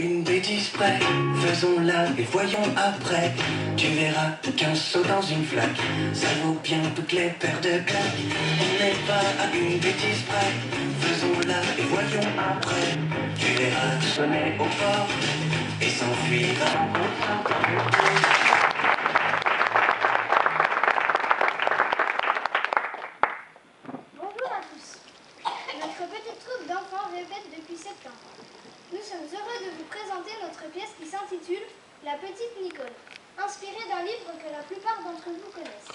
une bêtise près, faisons-la et voyons après. Tu verras qu'un saut dans une flaque, ça vaut bien toutes les paires de claques. On n'est pas à une bêtise près, faisons-la et voyons après. Tu verras sonner au port et s'enfuir à Bonjour à tous. Notre petite troupe d'enfants répète depuis septembre. Nous sommes heureux de vous présenter notre pièce qui s'intitule La petite Nicole, inspirée d'un livre que la plupart d'entre vous connaissent.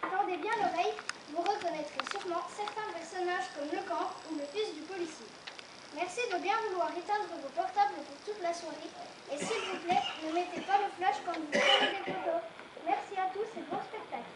Tendez bien l'oreille, vous reconnaîtrez sûrement certains personnages comme le camp ou le fils du policier. Merci de bien vouloir éteindre vos portables pour toute la soirée et s'il vous plaît, ne mettez pas le flash quand vous prenez des photos. Merci à tous et bon spectacle.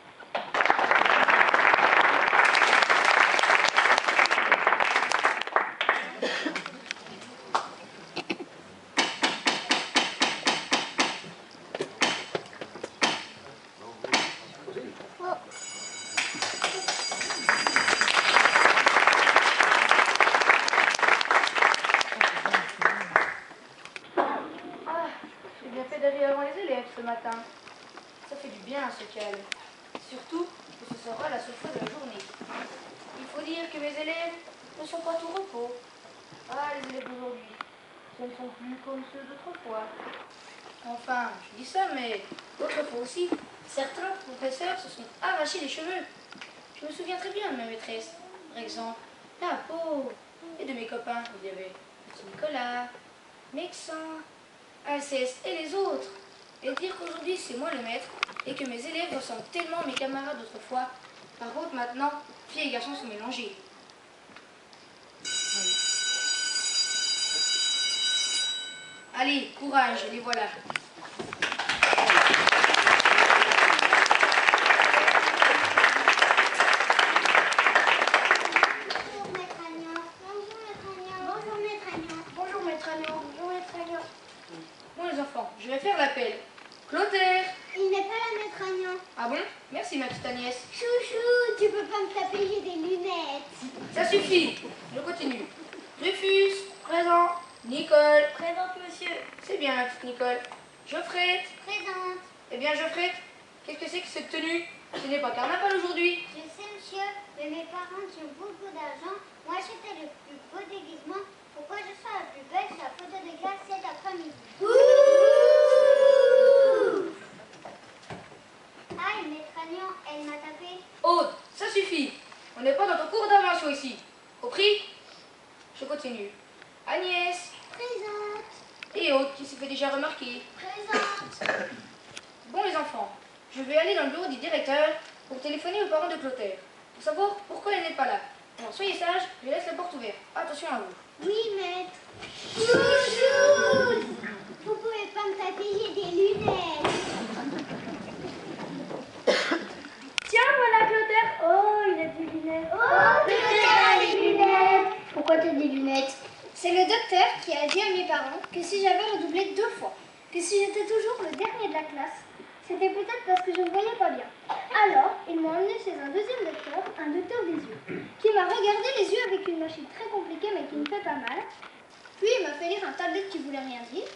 Ce matin. Ça fait du bien ce calme. Surtout que ce sera la seule fois de la journée. Il faut dire que mes élèves ne sont pas tout repos. Ah, les élèves d'aujourd'hui, ce ne sont plus comme ceux d'autrefois. Enfin, je dis ça, mais autrefois aussi, certains professeurs se sont arrachés les cheveux. Je me souviens très bien de ma maîtresse, par exemple, la pauvre, et de mes copains. Il y avait Nicolas, Mexan, Alceste et les autres. Et dire qu'aujourd'hui c'est moi le maître et que mes élèves ressemblent tellement à mes camarades d'autrefois. Par contre maintenant, filles et garçons sont mélangés. Allez, courage, les voilà. Bon les enfants, je vais faire l'appel. Clotaire! Il n'est pas là, maître Agnan. Ah bon? Merci ma petite Agnès. Chouchou, tu peux pas me taper, j'ai des lunettes. Ça suffit, je continue. Rufus, présent. Nicole, Présente, monsieur. c'est bien ma petite Nicole. Geoffrette, Présente. eh bien Geoffrette, qu'est-ce que c'est que cette tenue? Ce n'est pas carnaval aujourd'hui. Je sais, monsieur, mais mes parents qui ont beaucoup d'argent m'ont acheté le plus beau déguisement. Pourquoi je sois la plus belle sur la photo de classe cet après-midi? Aïe, maître Agnan, elle m'a tapé. Aude, ça suffit. On n'est pas dans ton cours d'invention ici. Compris? Je continue. Agnès Présente. et Aude qui s'est fait déjà remarquer. Présente. Bon les enfants, je vais aller dans le bureau du directeur pour téléphoner aux parents de Clotaire pour savoir pourquoi elle n'est pas là. Alors soyez sages, je laisse la porte ouverte. Attention à vous. Oui, maître. Chouchou, vous pouvez pas me taper, j'ai des lunettes. Tiens, voilà Clotaire. Oh, il a des lunettes. Oh, Clotaire a des lunettes. Pourquoi t'as des lunettes? C'est le docteur qui a dit à mes parents que si j'avais redoublé 2 fois, que si j'étais toujours le dernier de la classe, c'était peut-être parce que je ne voyais pas bien. Alors, ils m'ont emmené chez un deuxième docteur, un docteur des yeux, qui m'a regardé les yeux avec une machine très compliquée mais qui me fait pas mal. Puis il m'a fait lire un tablette qui voulait rien dire.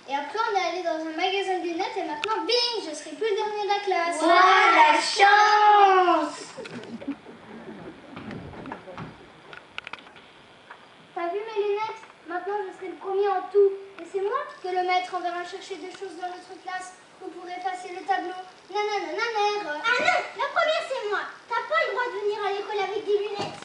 Et après, on est allé dans un magasin de lunettes et maintenant, bing, je serai plus le dernier de la classe. Ouah, la chance! T'as vu mes lunettes? Maintenant, je serai le premier en tout. Et c'est moi que le maître enverra chercher des choses dans notre classe. Vous pourrez effacer le tableau. Nananananer. Ah non, la première c'est moi. T'as pas le droit de venir à l'école avec des lunettes.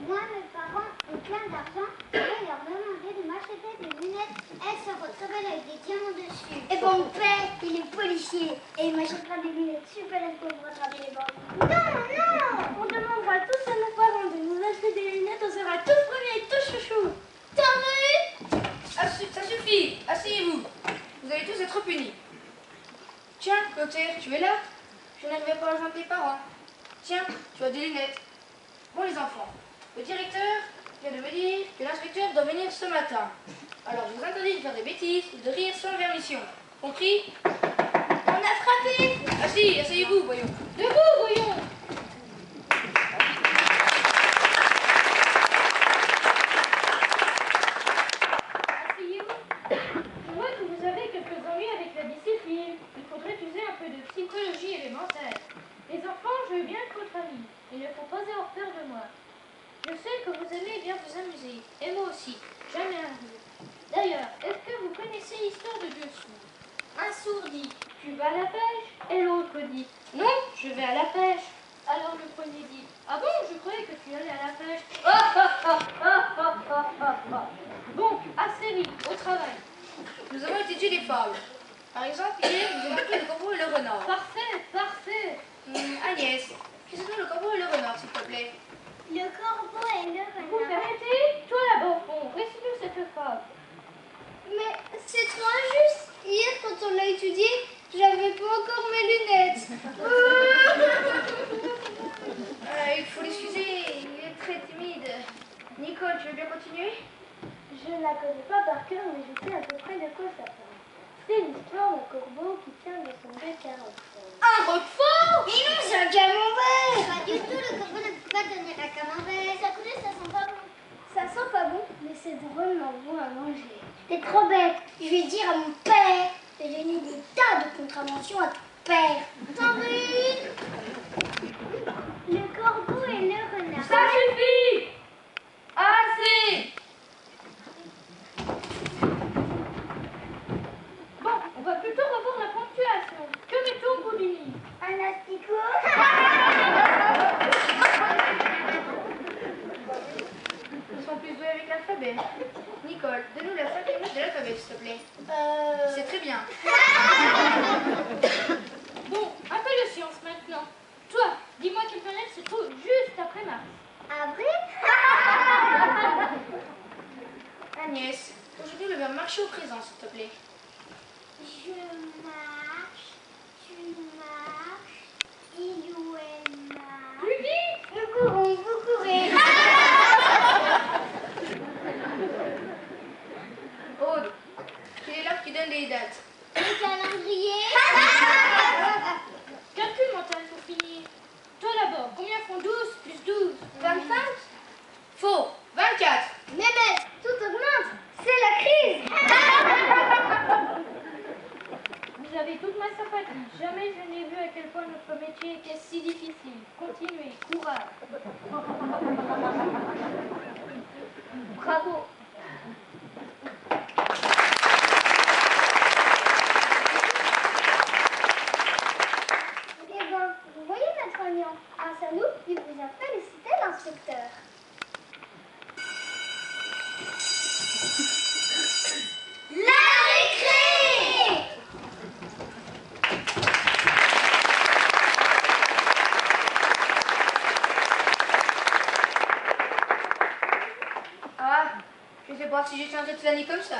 Moi, mes parents ont plein d'argent. Je vais leur demander de m'acheter des lunettes. Elles seront très belles avec des diamants dessus. Et mon père, il est policier. Et il m'achètera des lunettes super pour rattraper les bandes. Non, non. On demandera tous à nos parents de nous acheter des lunettes, on sera tous premiers, tous chouchous. T'en veux? Ça suffit, asseyez-vous. Vous allez tous être punis. Tiens, Clotaire, tu es là? Je n'arrivais pas à rejoindre tes parents. Tiens, tu as des lunettes. Bon les enfants, le directeur vient de me dire que l'inspecteur doit venir ce matin. Alors je vous interdis de faire des bêtises ou de rire sans permission. Compris? On a frappé. Asseyez-vous, voyons. Debout, voyons. Asseyez-vous. bien vous amuser. Et moi aussi. Jamais un rire. D'ailleurs, est-ce que vous connaissez l'histoire de deux sourds? Un sourd dit, tu vas à la pêche? Et l'autre dit, non, je vais à la pêche. Alors le premier dit, ah bon, je croyais que tu allais à la pêche. Bon, assez ri, au travail. Nous avons étudié des fables. Par exemple, hier, nous avons appris le corbeau et le renard. Parfait, parfait. Agnès, qu'est-ce que c'est le corbeau et le renard, s'il te plaît? Le corbeau et le Vous renard. arrêtez? Toi d'abord, bon, récite-nous cette fable. Mais c'est trop injuste. Hier, quand on l'a étudié, j'avais pas encore mes lunettes. Il faut l'excuser, il est très timide. Nicole, tu veux bien continuer? Je ne la connais pas par cœur, mais je sais à peu près de quoi ça parle. C'est l'histoire d'un corbeau qui tient de son bec un roquefort. Un roquefort? Mais non, c'est un camembert. Pas du tout, le corbeau ne peut pas tenir un camembert. Ça coulait, ça sent pas bon. Ça sent pas bon, mais c'est drôlement bon à manger. T'es trop bête. Je vais dire à mon père de donner des tas de contraventions à ton père. Sandrine. Le corbeau et le renard. Ça suffit! Assez! Bon, on va plutôt revoir la ponctuation. Que mettons au bout du livre? Un asticot. Nous sommes plus doués avec l'alphabet. Nicole, donne-nous la 5e lettre de l'alphabet, s'il te plaît. C'est très bien. Bon, un peu de science maintenant. Toi, dis-moi quelle planète se trouve juste après Mars. Avril. Agnès, aujourd'hui le verbe marcher au présent, s'il te plaît. Je marche, tu marches, il ou elle marche. Plus vite! Nous courons, vous courez. Aude, quel est l'arbre qui donne des dates? Le calendrier. Calcul mental pour finir. Toi d'abord, combien font 12 plus 12? 25. Faux, 24. Mémé, tout augmente. C'est la crise. Vous avez toute ma sympathie. Jamais je n'ai vu à quel point notre métier était si difficile. Continuez, courage. Bravo. Eh bien, vous voyez, maître Agnan, grâce à nous, il vous a félicité l'inspecteur. La récré! Ah, je sais pas si j'ai changé toute l'année comme ça.